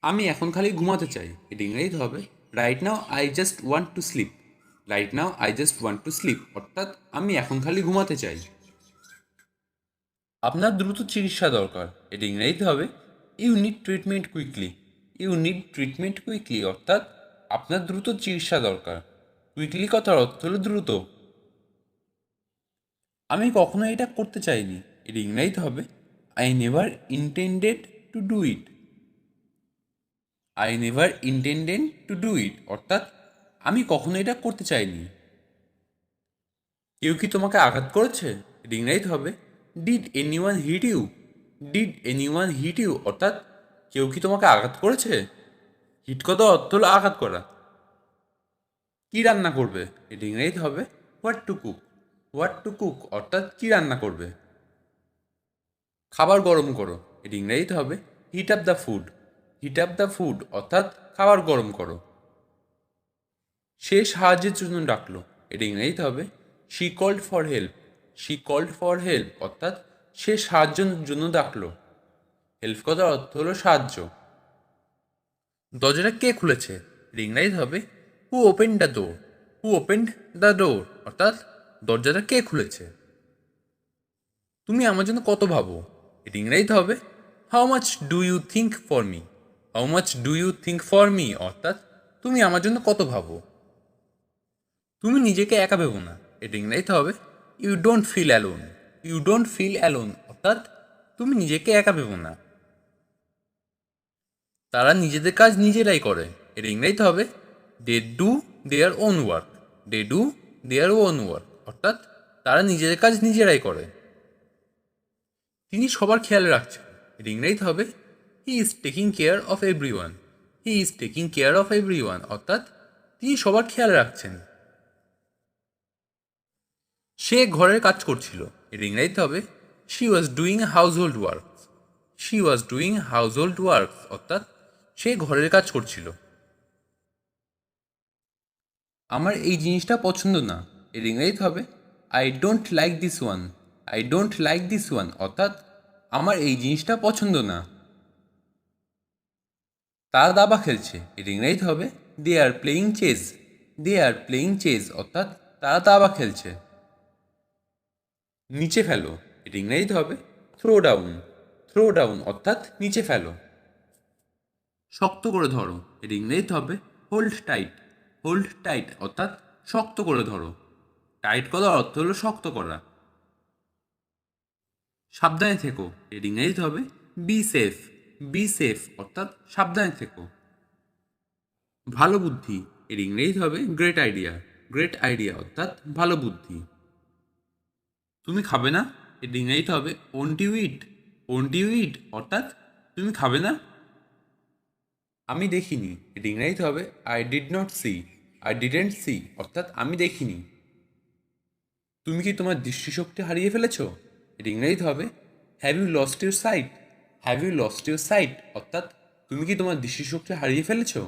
আমি এখন খালি ঘুমাতে চাই। এর ইংরেজিতে হবে right now I just want to sleep. Right now I just want to sleep অর্থাৎ আমি এখন খালি ঘুমাতে চাই। আপনার দ্রুত চিকিৎসা দরকার। এর ইংরেজিতে হবে you need treatment quickly. You need treatment quickly অর্থাৎ আপনার দ্রুত চিকিৎসা দরকার। কুইকলি কথার অর্থ হলো দ্রুত। আমি কখনো এটা করতে চাইনি। এর ইংরেজিতে হবে I never intended to do it. I never intended to do it অর্থাৎ আমি কখনো এটা করতে চাইনি। কেউ কি তোমাকে আঘাত করেছে? এর ইংরেজিতে হবে did anyone hit you. Did anyone hit you অর্থাৎ কেউ কি তোমাকে আঘাত করেছে? হিট কথা অর্থ হলো আঘাত করা। কি রান্না করবে? এর ইংরেজিতে হবে what to cook. What to cook অর্থাৎ কি রান্না করবে। খাবার গরম করো। এর ইংরেজিতে হবে hit up the food. Hit up the food অর্থাৎ খাবার গরম করো। সে সাহায্যের জন্য ডাকলো। এর ইংরেজিতে হবে she called for help. She called for help অর্থাৎ সে সাহায্যের জন্য ডাকলো। হেল্প কথার অর্থ হলো সাহায্য। দরজাটা কে খুলেছে? এর ইংরেজিতে হবে হু open the door. Who open the door অর্থাৎ দরজাটা কে খুলেছে। তুমি আমার জন্য কত ভাবো? এর ইংরেজিতে হবে how much do you think for me. How much do you think for me অর্থাৎ তুমি আমার জন্য কত ভাবো। তুমি নিজেকে একা ভেবো না। এর ইংরেজিতে হবে you don't feel alone. You don't feel alone অর্থাৎ তুমি নিজেকে একা ভেবো না। তারা নিজেদের কাজ নিজেরাই করে। এর ইংরেজিতে হবে they do their own work. They do their own work অর্থাৎ তারা নিজেদের কাজ নিজেরাই করে। তিনি সবার খেয়াল রাখছেন। এর ইংরেজিতে হবে he is taking care of every one. He is taking care of every one অর্থাৎ তিনি সবার খেয়াল রাখছেন। সে ঘরের কাজ করছিল। এর ইংরেজিতে হবে she was doing house hold work. She was doing house hold work অর্থাৎ সে ঘরের কাজ করছিল। আমার এই জিনিসটা পছন্দ না। এর ইংরেজিতে হবে I don't like this one. I don't like this one অর্থাৎ আমার এই জিনিসটা পছন্দ না। তারা দাবা খেলছে, এটা ইংরেজিতে হবে they are playing chess. They are playing chess অর্থাৎ তারা দাবা খেলছে। নিচে ফেলো, এটা ইংরেজিতে হবে থ্রো ডাউন। থ্রো ডাউন অর্থাৎ নিচে ফেলো। শক্ত করে ধরো, এটা ইংরেজিতে হবে হোল্ড টাইট। হোল্ড টাইট অর্থাৎ শক্ত করে ধরো। টাইট করার অর্থ হলো শক্ত করা। সাবধানে থেকো, এর ইংরেজিতে হবে বি সেফ। বি সেফ অর্থাৎ সাবধানে থেকো। ভালো বুদ্ধি, এর ইংরেজিতে হবে গ্রেট আইডিয়া। গ্রেট আইডিয়া অর্থাৎ ভালো বুদ্ধি। তুমি খাবে না, এর ইংরেজিতে হবে won't you eat. Won't you eat অর্থাৎ তুমি খাবে না। আমি দেখিনি, এর ইংরেজিতে হবে I did not see. I didn't see অর্থাৎ আমি দেখিনি। তুমি কি তোমার দৃষ্টিশক্তি হারিয়ে ফেলেছো, এর ইংরেজিতে হবে have you lost your sight. Have you lost your sight অর্থাৎ তুমি কি তোমার দৃষ্টিশক্তি হারিয়ে ফেলেছো।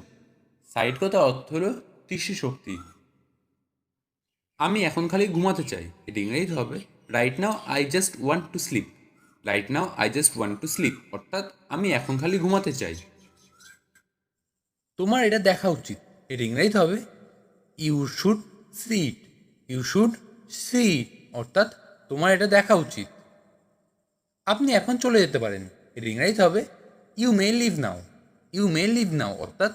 সাইট কথা অর্থ হলো দৃষ্টিশক্তি। আমি এখন খালি ঘুমাতে চাই, এটা ইংরেজিতে হবে right now I just want to sleep. Right now I just want to sleep অর্থাৎ আমি এখন খালি ঘুমাতে চাই। তোমার এটা দেখা উচিত, এটা ইংরেজিতে হবে you should see it. You should see it অর্থাৎ তোমার এটা দেখা উচিত। আপনি এখন চলে যেতে পারেন, এর ইংরেজিতে হবে you may leave now. You may leave now অর্থাৎ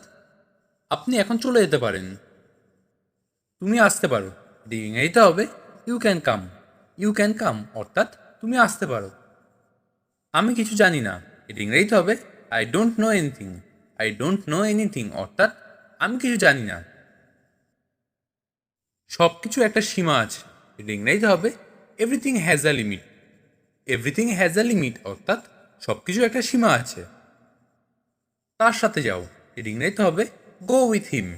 আপনি এখন চলে যেতে পারেন। তুমি আসতে পারো, এর ইংরেজিতে হবে you can come. You can come অর্থাৎ তুমি আসতে পারো। আমি কিছু জানি না, এর ইংরেজিতে হবে I don't know anything. I don't know anything অর্থাৎ আমি কিছু জানি না। সব কিছু একটা সীমা আছে, এর ইংরেজিতে হবে everything has a limit. Everything has a limit অর্থাৎ সব কিছু একটা সীমা আছে। তার সাথে যাও, এর ইংরেজিতে হবে go with him.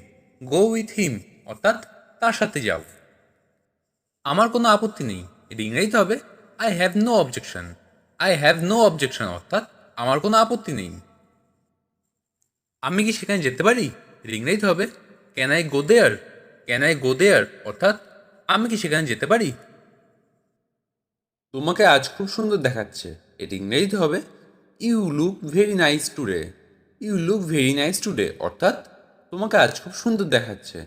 Go with him অর্থাৎ তার সাথে যাও। আমার কোনো আপত্তি নেই, এর ইংরেজিতে হবে I have no objection. I have no objection অর্থাৎ আমার কোনো আপত্তি নেই। আমি কি সেখানে যেতে পারি, এর ইংরেজিতে হবে can I go there. Can I go there অর্থাৎ আমি কি সেখানে যেতে পারি। তোমাকে আজ খুব সুন্দর দেখাচ্ছে, এটি ইংরেজিতে হবে you look very nice today. You look very nice today অর্থাৎ তোমাকে আজ খুব সুন্দর দেখাচ্ছে।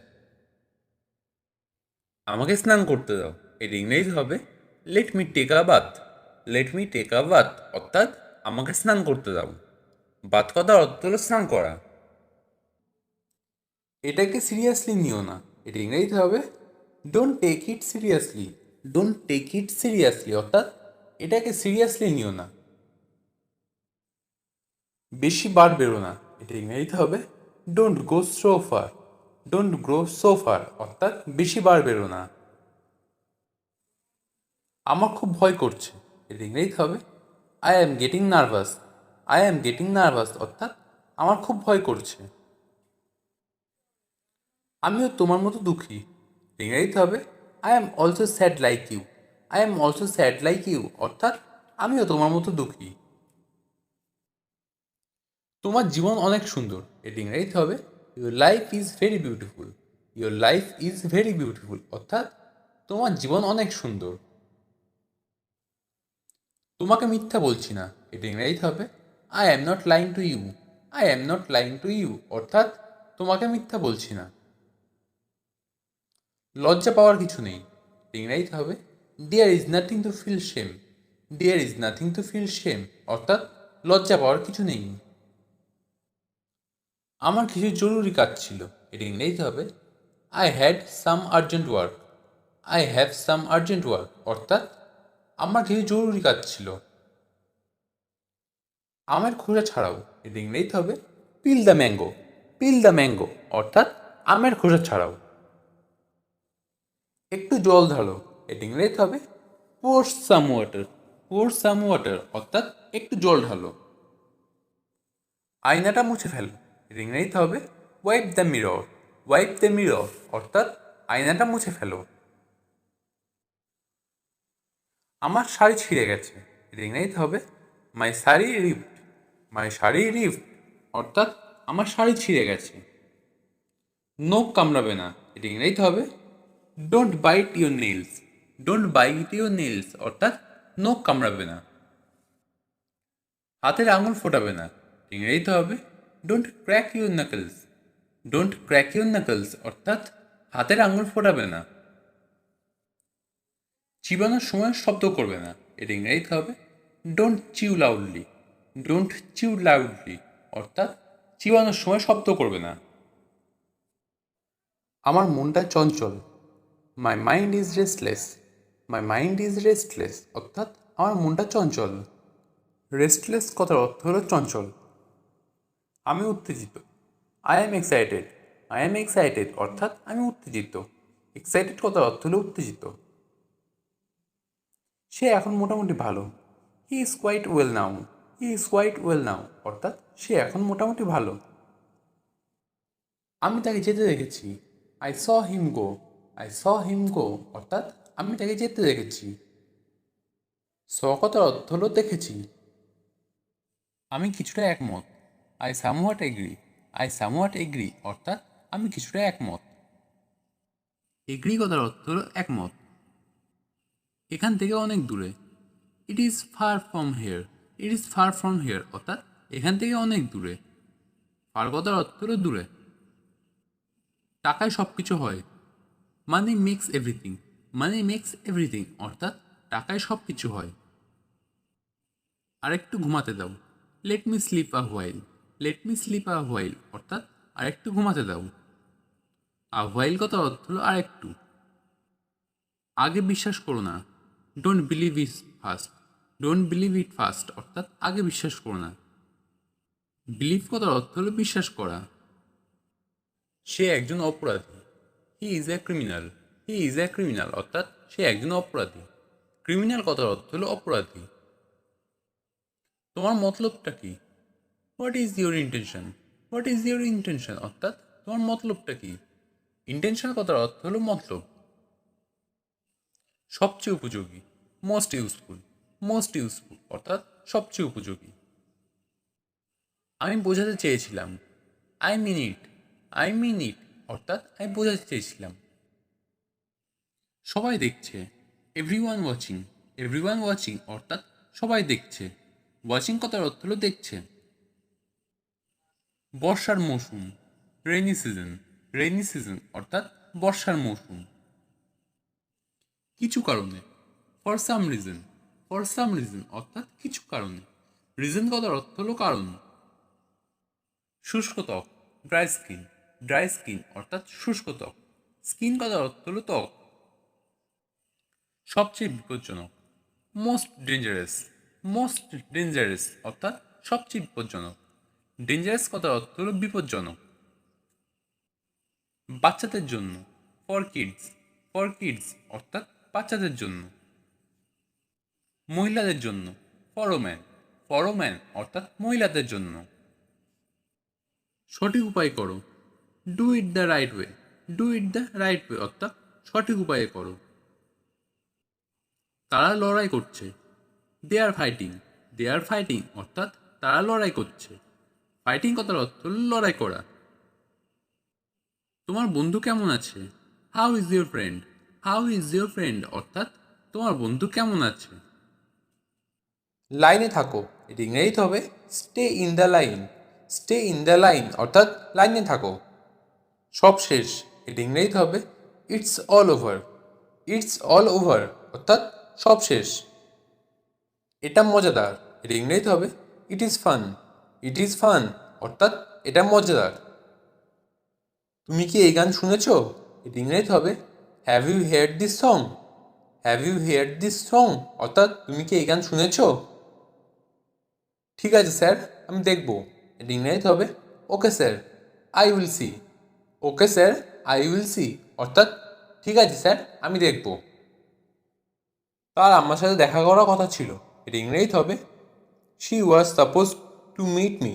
আমাকে স্নান করতে দাও, এর ইংরেজি হবে let me take a bath. Let me take a bath অর্থাৎ আমাকে স্নান করতে দাও। বাথ কথার অর্থ হলো স্নান করা। এটাকে সিরিয়াসলি নিও না, এর ইংরেজিতে হবে don't take it seriously. Don't take it seriously অর্থাৎ এটাকে সিরিয়াসলি নিও না। বেশি বার বেরো না, এটা ইংরেজিতে হবে don't go so far. Don't go so far অর্থাৎ বেশি বার বেরো না। আমার খুব ভয় করছে, এটা ইংরেজিতে হবে I am getting nervous. I am getting nervous অর্থাৎ আমার খুব ভয় করছে। আমিও তোমার মতো দুঃখী, ইংরেজিতে হবে I am also sad like you. I am also sad like you অর্থাৎ আমিও তোমার মতো দুঃখী। তোমার জীবন অনেক সুন্দর, এটি ইংরেজিতে হবে your life is very beautiful. Your life is very beautiful অর্থাৎ তোমার জীবন অনেক সুন্দর। তোমাকে মিথ্যা বলছি না, এটি ইংরেজিতে হবে I am not lying to you. I am not lying to you অর্থাৎ তোমাকে মিথ্যা বলছি না। লজ্জা পাওয়ার কিছু নেই, ইংরেজিতে হবে there is nothing to feel shame. There is nothing to feel shame অর্থাৎ লজ্জা পাওয়ার কিছু নেই। আমার কিছু জরুরি কাজ ছিল, এটা ইংরেজিতে হবে I had some urgent work. I have some urgent work অর্থাৎ আমার কিছু জরুরি কাজ ছিল। আমের খোসা ছাড়াও, এটা ইংরেজিতে হবে peel the mango. Peel the mango অর্থাৎ আমের খোসা ছাড়াও। একটু জল ঢালো, এটা ইংরেজিতে হবে পোর সাম ওয়াটার। পোর সাম ওয়াটার অর্থাৎ একটু জল ঢালো। আয়নাটা মুছে ফেলো, এটা ইংরেজিতে হবে wipe the mirror. Wipe the mirror অর্থাৎ আয়নাটা মুছে ফেলো। আমার শাড়ি ছিঁড়ে গেছে, এটা ইংরেজিতে হবে মাই শাড়ি রিপড। মাই শাড়ি রিপড অর্থাৎ আমার শাড়ি ছিঁড়ে গেছে। নখ কামড়াবে না, এটা ইংরেজিতে হবে don't bite your nails. Don't bite your nails অর্থাৎ নখ কামড়াবে না। হাতের আঙুল ফোটাবে না, ইংরেজিতে হবে don't crack your knuckles. Don't crack your knuckles অর্থাৎ হাতের আঙুল ফোটাবে না। চিবানোর সময় শব্দ করবে না, এটা ইংরেজিতে হবে don't chew loudly. Don't chew loudly অর্থাৎ চিবানোর সময় শব্দ করবে না। আমার মনটা চঞ্চল, my mind is restless. My mind is restless অর্থাৎ আমার মনটা চঞ্চল। রেস্টলেস কথার অর্থ হলো চঞ্চল। আমি উত্তেজিত, I am excited. I am excited অর্থাৎ আমি উত্তেজিত। এক্সাইটেড কথার অর্থ হলো উত্তেজিত। সে এখন মোটামুটি ভালো, he is quite well now. He is quite well now অর্থাৎ সে এখন মোটামুটি ভালো। আমি তাকে যেতে দেখেছি, I saw him go. I saw হিম গো অর্থাৎ আমি তাকে যেতে দেখেছি। স কথার অর্থ হলো দেখেছি। আমি কিছুটা একমত, I somewhat agree. I somewhat agree অর্থাৎ আমি কিছুটা একমত। এগ্রি কথার অর্থ হলো একমত। এখান থেকে অনেক দূরে, it is far from here. It is far from here অর্থাৎ এখান থেকে অনেক দূরে। ফার কথার অর্থ হলো দূরে। টাকায় সব কিছু হয়, মানি মেক্স এভরিথিং। মানি মেক্স এভরিথিং অর্থাৎ টাকায় সব কিছু হয়। আরেকটু ঘুমাতে দাও, লেট মি স্লিপ আ হোয়াইল। লেট মি স্লিপ আ হোয়াইল অর্থাৎ আরেকটু ঘুমাতে দাও। আ হোয়াইল কথার অর্থ হলো আরেকটু। আগে বিশ্বাস করো না, don't believe it first. Don't believe it first অর্থাৎ আগে বিশ্বাস করো না। বিলিভ কথার অর্থ হলো বিশ্বাস করা। সে একজন অপরাধী, he is a criminal. He is a criminal অর্থাৎ সে একজন অপরাধী। ক্রিমিনাল কথার অর্থ হলো অপরাধী। তোমার মতলবটা কি? What is your intention? What is your intention অর্থাৎ তোমার মতলবটা কি? ইন্টেনশন কথার অর্থ হলো মতলব। সবচেয়ে উপযোগী, মোস্ট ইউজফুল। মোস্ট ইউজফুল অর্থাৎ সবচেয়ে উপযোগী। আমি বোঝাতে চেয়েছিলাম, I mean it. I mean it অর্থাৎ আমি বোঝাতে চেয়েছিলাম। সবাই দেখছে, এভরিওয়ান ওয়াচিং। এভরিওয়ান ওয়াচিং অর্থাৎ সবাই দেখছে। ওয়াচিং কথার অর্থ হলো দেখছে। বর্ষার মৌসুম, রেইনি সিজন। রেইনি সিজন অর্থাৎ বর্ষার মৌসুম। কিছু কারণে, for some reason. For some reason অর্থাৎ কিছু কারণে। রিজন কথার অর্থ হলো কারণ। শুষ্ক ত্বক, ড্রাই স্কিন। ড্রাই স্কিন অর্থাৎ শুষ্ক ত্বক। স্কিন কথার অর্থ হলো ত্বক। সবচেয়ে বিপজ্জনক, মোস্ট ডেঞ্জারাস। মোস্ট ডেঞ্জারাস অর্থাৎ সবচেয়ে বিপজ্জনক। ডেঞ্জারাস কথার অর্থ হলো বিপজ্জনক। বাচ্চাদের জন্য, ফর কিডস। ফর কিডস অর্থাৎ বাচ্চাদের জন্য। মহিলাদের জন্য, ফর ওম্যান। ফর ওম্যান অর্থাৎ মহিলাদের জন্য। সঠিক উপায় করো, do it the right way. Do it the right way অর্থাৎ সঠিক উপায়ে করো। তারা লড়াই করছে, দে are fighting. They are fighting অর্থাৎ তারা লড়াই করছে। ফাইটিং কথার অর্থ হল লড়াই করা। তোমার বন্ধু কেমন আছে? How is your friend? How is your friend অর্থাৎ তোমার বন্ধু কেমন আছে। লাইনে থাকো, এটা ইংরেজিতে হবে stay in the line. Stay in the line অর্থাৎ লাইনে থাকো। সব শেষ, এটা ইংরেজিতে হবে it's all over. It's all over অর্থাৎ সব শেষ। এটা মজাদার, এটা ইংরেজিতে হবে it is fun. It is fun অর্থাৎ এটা মজাদার। তুমি কি এই গান শুনেছ? এটা ইংরেজিতে হবে have you heard this song. Have you heard this song অর্থাৎ তুমি কি এই গান শুনেছ? ঠিক আছে স্যার, আমি দেখব। এটা ইংরেজিতে হবে okay sir, I will see. Okay sir, I will see অর্থাৎ ঠিক আছে স্যার, আমি দেখব। তার আমার সাথে দেখা করার কথা ছিল, এটা ইংরেজিতে হবে she was suppose to meet me.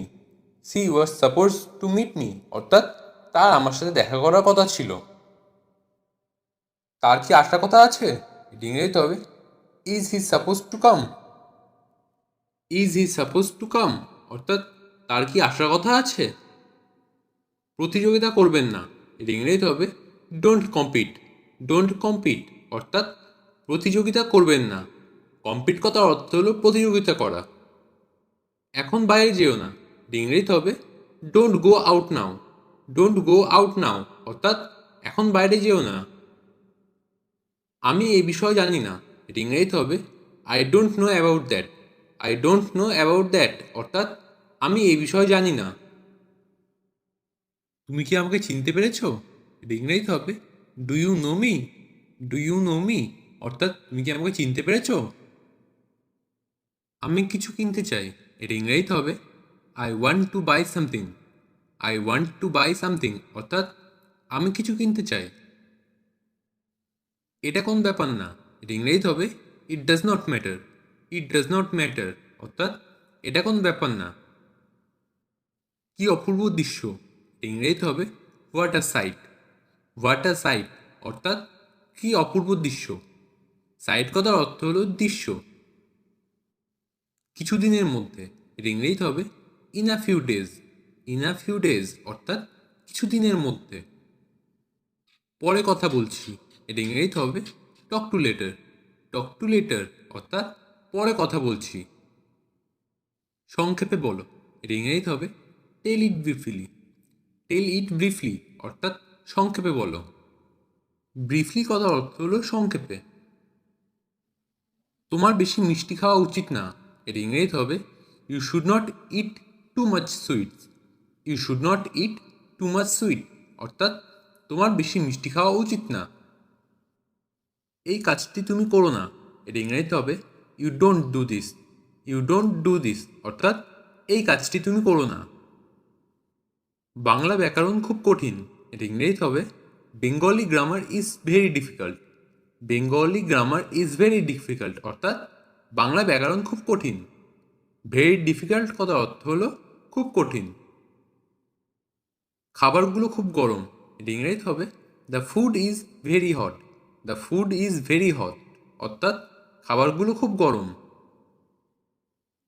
She was suppose to meet me অর্থাৎ তার আমার সাথে দেখা করার কথা ছিল। তার কি আসার কথা আছে? এটা ইংরেজিতে হবে is he suppose to come. Is he suppose to come অর্থাৎ তার কি আসার কথা আছে। প্রতিযোগিতা করবেন না, এটা ইংরেজিতে হবে ডোন্ট কম্পিট। ডোন্ট কম্পিট অর্থাৎ প্রতিযোগিতা করবেন না। কম্পিট কথার অর্থ হলো প্রতিযোগিতা করা। এখন বাইরে যেও না, এটা ইংরেজিতে হবে don't go out now. Don't go out now অর্থাৎ এখন বাইরে যেও না। আমি এই বিষয়ে জানি না, এটা ইংরেজিতে হবে I don't know about that. I don't know about that অর্থাৎ আমি এই বিষয়ে জানি না। তুমি কি আমাকে চিনতে পেরেছো? এটা ইংরেজিতে হবে do you know me. Do you know me অর্থাৎ তুমি কি আমাকে চিনতে পেরেছো? আমি কিছু কিনতে চাই, এটা ইংরেজিতে হবে I want to buy something. I want to buy something অর্থাৎ আমি কিছু কিনতে চাই। এটা কোন ব্যাপার না, এটা ইংরেজিতে হবে it does not matter. It does not matter অর্থাৎ এটা কোন ব্যাপার না। কি অপূর্ব দৃশ্য, এটা ইংরেজিতে হবে what a sight. What a sight অর্থাৎ কি অপূর্ব দৃশ্য। সাইট কথার অর্থ হলো দৃশ্য। কিছুদিনের মধ্যে, এটা ইংরেজিতে হবে in a few days. In a few days অর্থাৎ কিছুদিনের মধ্যে। পরে কথা বলছি, এটা ইংরেজিতে হবে talk to letter. Talk to letter অর্থাৎ পরে কথা বলছি। সংক্ষেপে বলো, এটা ইংরেজিতে হবে টেল ইট ব্রিফলি। টেল ইট ব্রিফলি অর্থাৎ সংক্ষেপে বলো। ব্রিফলি কথার অর্থ হলো সংক্ষেপে। তোমার বেশি মিষ্টি খাওয়া উচিত না, এর ইংরেজিতে হবে you should not eat too much sweets. You should not eat too much sweet অর্থাৎ তোমার বেশি মিষ্টি খাওয়া উচিত না। এই কাজটি তুমি করো না, এর ইংরেজিতে হবে you don't do this. You don't do this অর্থাৎ এই কাজটি তুমি করো না। বাংলা ব্যাকরণ খুব কঠিন, এর ইংরেজিতে হবে Bengali grammar is very difficult. Bengali grammar is very difficult অর্থাৎ বাংলা ব্যাকরণ খুব কঠিন। ভেরি ডিফিকাল্ট কথার অর্থ হলো খুব কঠিন। খাবারগুলো খুব গরম, এটা ইংরেজিতে হবে the food is very hot. The food is very hot অর্থাৎ খাবারগুলো খুব গরম।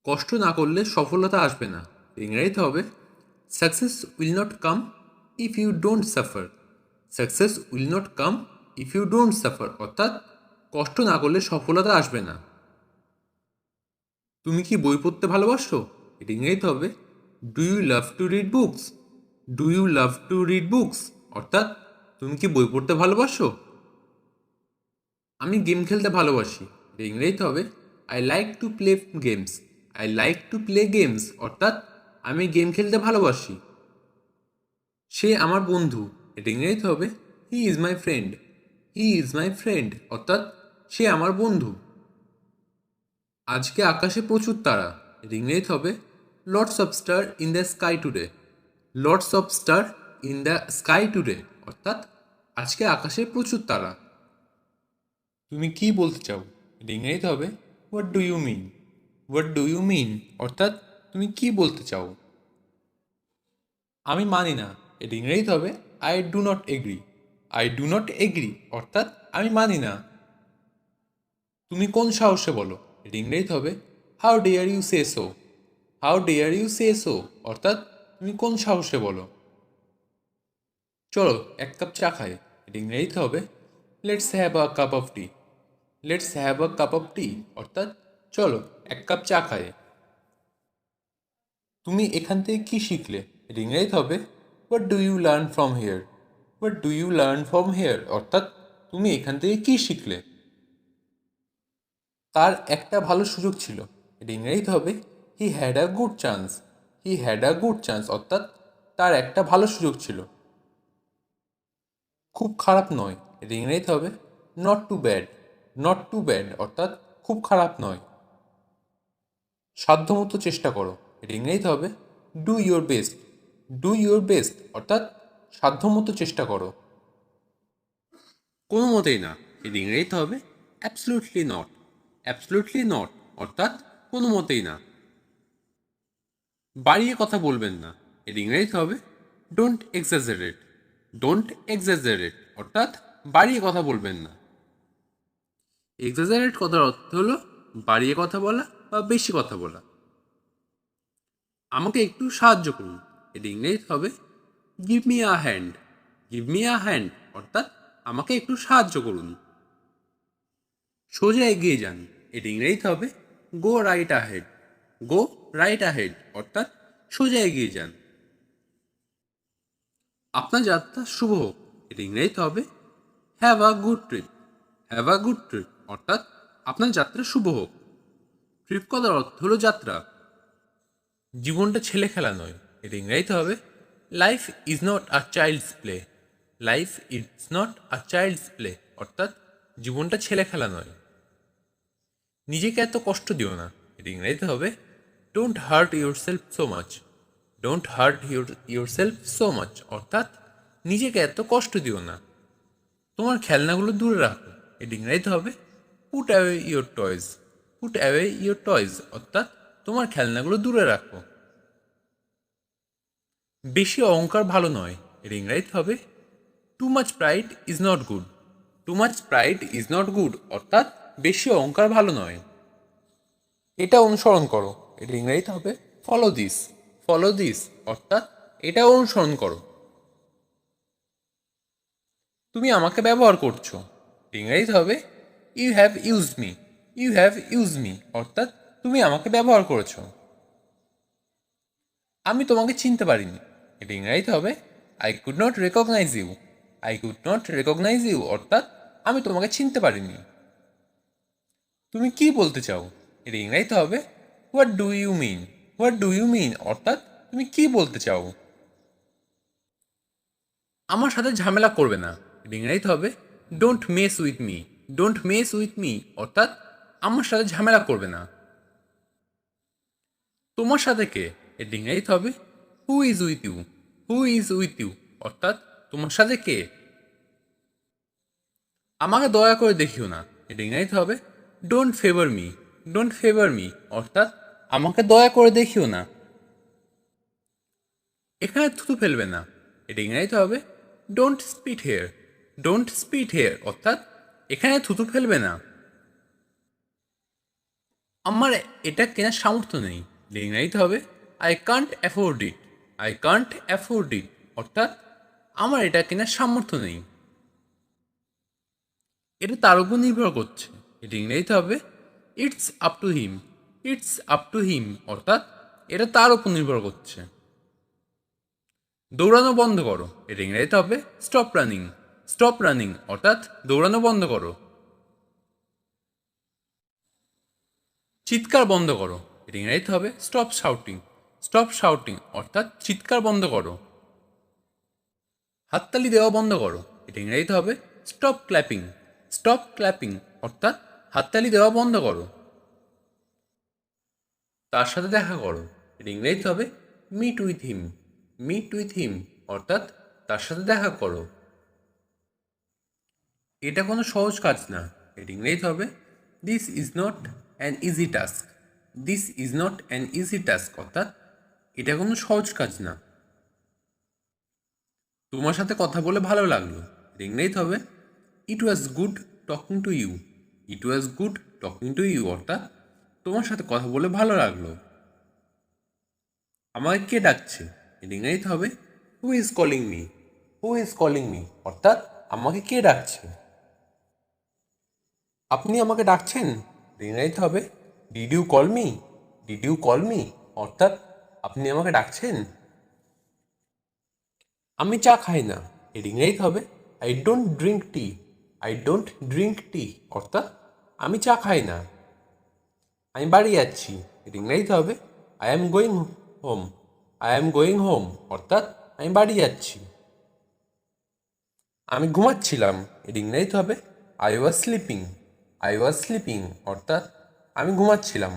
কষ্ট না করলে সফলতা আসবে না, ইংরেজিতে হবে success will not come if you don't suffer. Success will not come if you don't suffer অর্থাৎ কষ্ট না করলে সফলতা আসবে না। তুমি কি বই পড়তে ভালোবাসো, এটা ইংরেজিতে হবে do you love to read books. Do you love to read books অর্থাৎ তুমি কি বই পড়তে ভালোবাসো? আমি গেম খেলতে ভালোবাসি, এটা ইংরেজিতে হবে I like to play games. I like to play games অর্থাৎ আমি গেম খেলতে ভালোবাসি। সে আমার বন্ধু, এটা ইংরেজিতে হবে he is my friend. He is my friend অর্থাৎ সে আমার বন্ধু। আজকে আকাশে প্রচুর তারা, এটা ইংরেজিতে হবে lots of star in the sky today. Lots of star in the sky today অর্থাৎ আজকে আকাশে প্রচুর তারা। তুমি কি বলতে চাও, এটা ইংরেজিতে হবে what do you mean. What do you mean অর্থাৎ তুমি কি বলতে চাও। আমি মানি না, এটা ইংরেজিতে হবে I do not agree. I do not agree অর্থাৎ আমি মানি না। তুমি কোন সাহসে বলো, এটা ইংরেজিতে হবে how dare you say so. How dare you say so অর্থাৎ তুমি কোন সাহসে বলো। চলো এক কাপ চা খাই, এটা ইংরেজিতে হবে let's have a cup of tea. Let's have a cup of tea অর্থাৎ চলো এক কাপ চা খাই। তুমি এখান থেকে কি শিখলে, এটা ইংরেজিতে হবে what do you learn from here. What do you learn from here অর্থাৎ তুমি এখান থেকে কি শিখলে। তার একটা ভালো সুযোগ ছিল, এটা ইংরেজিতে হবে he had a good chance. He had a good chance অর্থাৎ তার একটা ভালো সুযোগ ছিল। খুব খারাপ নয়, এটা ইংরেজিতে হবে not too bad. Not too bad অর্থাৎ খুব খারাপ নয়। সাধ্যমতো চেষ্টা করো, এটা ইংরেজিতে হবে do your best. Do your best অর্থাৎ সাধ্যমতো চেষ্টা করো। কোনো মতেই না, এর ইংরেজিতে হবে অ্যাবসলিউটলি নট। অ্যাবসলিউটলি নট অর্থাৎ কোনো মতেই না। বাড়িয়ে কথা বলবেন না, এর ইংরেজিতে হবে ডোন্ট এক্সাজারেট। ডোন্ট এক্সাজারেট অর্থাৎ বাড়িয়ে কথা বলবেন না। এক্সাজারেট কথার অর্থ হলো বাড়িয়ে কথা বলা বা বেশি কথা বলা। আমাকে একটু সাহায্য করুন, এর ইংরেজিতে হবে give me a hand. Give me a hand অর্থাৎ আমাকে একটু সাহায্য করুন। সোজা এগিয়ে যান, এর ইংরেজিতে হবে গো রাইট আহেড। গো রাইট আহেড অর্থাৎ সোজা এগিয়ে যান। আপনার যাত্রা শুভ হোক, এটা ইংরেজিতে হবে have a good trip. Have a good trip অর্থাৎ আপনার যাত্রা শুভ হোক। ট্রিপ কথার অর্থ হলো যাত্রা। জীবনটা ছেলে খেলা নয়, এটা ইংরেজিতে হবে life is not a child's play. Life is not a child's play অর্থাৎ জীবনটা ছেলে খেলা নয়। নিজেকে এত কষ্ট দিও না, এটা ইংরেজিতে হবে don't heart your self so much. Don't heart your self so much অর্থাৎ নিজেকে এত কষ্ট দিও না। তোমার খেলনাগুলো দূরে রাখো, এটা ইংরেজিতে হবে put away your toys. Put away your toys অর্থাৎ তোমার খেলনাগুলো দূরে রাখো। বেশি অহংকার ভালো নয়, এটা ইংরেজিতে হবে too much pride is not good. Too much pride is not good অর্থাৎ বেশি অহংকার ভালো নয়। এটা অনুসরণ করো, এটা ইংরেজিতে হবে ফলো দিস। ফলো দিস অর্থাৎ এটা অনুসরণ করো। তুমি আমাকে ব্যবহার করছো, ইংরেজিতে হবে you have used me. You have used me অর্থাৎ তুমি আমাকে ব্যবহার করেছো। আমি তোমাকে চিনতে পারিনি, এটা ইংরেজিতে হবে I could not recognise you. I could not recognise you অর্থাৎ আমি তোমাকে চিনতে পারিনি। তুমি কি বলতে চাও, এটা ইংরেজিতে হবে what do you mean. What do you mean অর্থাৎ তুমি কি বলতে চাও। আমার সাথে ঝামেলা করবে না, এটা ইংরেজিতে হবে don't mess with me. Don't mess with me অর্থাৎ আমার সাথে ঝামেলা করবে না। তোমার সাথে কে, এটা ইংরেজিতে হবে who is with you. Who is with you অর্থাৎ তোমার সাথে কে। আমাকে দয়া করে দেখিও না, এটা ইংরেজিতে হবে don't favour me. Don't favour me অর্থাৎ আমাকে দয়া করে দেখিও না। এখানে থুতু ফেলবে না, এটা ইংরেজিতে হবে don't spit here. Don't spit here অর্থাৎ এখানে থুতু ফেলবে না। আমার এটা কেনার সামর্থ্য নেই, এটা ইংরেজিতে হবে I can't afford it. I can't afford it অর্থাৎ আমার এটা কেনার সামর্থ্য নেই। এটা তার উপর নির্ভর করছে, এটা ইংরেজিতে হবে it's up to him. It's up to him অর্থাৎ এটা তার উপর নির্ভর করছে। দৌড়ানো বন্ধ করো, এটা ইংরেজিতে হবে স্টপ রানিং। স্টপ রানিং অর্থাৎ দৌড়ানো বন্ধ করো। চিৎকার বন্ধ করো, এটা ইংরেজিতে হবে স্টপ শাউটিং। স্টপ শাউটিং অর্থাৎ চিৎকার বন্ধ করো। হাততালি দেওয়া বন্ধ করো, এটা ইংরেজিতে হবে স্টপ ক্ল্যাপিং। স্টপ ক্ল্যাপিং অর্থাৎ হাততালি দেওয়া বন্ধ করো। তার সাথে দেখা করো, এটা ইংরেজিতে হবে meet with him. Meet with him অর্থাৎ তার সাথে দেখা করো। এটা কোনো সহজ কাজ না, এটা ইংরেজিতে হবে this is not an easy task. This is not an easy task অর্থাৎ এটা কোনো সহজ কাজ না। তোমার সাথে কথা বলে ভালো লাগলো, এটা ইংরেজিতে হবে it was good talking to you. It was good talking to you অর্থাৎ তোমার সাথে কথা বলে ভালো লাগলো। আমাকে কে ডাকছে, এটা ইংরেজিতে হবে who is calling me. Who is calling me অর্থাৎ আমাকে কে ডাকছে। আপনি আমাকে ডাকছেন, এটা ইংরেজিতে হবে did you call me. Did you call me অর্থাৎ আপনি আমাকে ডাকছেন। আমি চা খাই না, এটা ইংরেজিতে হবে I don't drink tea. I don't drink tea অর্থাৎ আমি চা খাই না। আমি বাড়ি যাচ্ছি, এটা ইংরেজিতে হবে I am going home. I am going home অর্থাৎ আমি বাড়ি যাচ্ছি। আমি ঘুমাচ্ছিলাম, এটা ইংরেজিতে হবে I was sleeping. I was sleeping অর্থাৎ আমি ঘুমাচ্ছিলাম।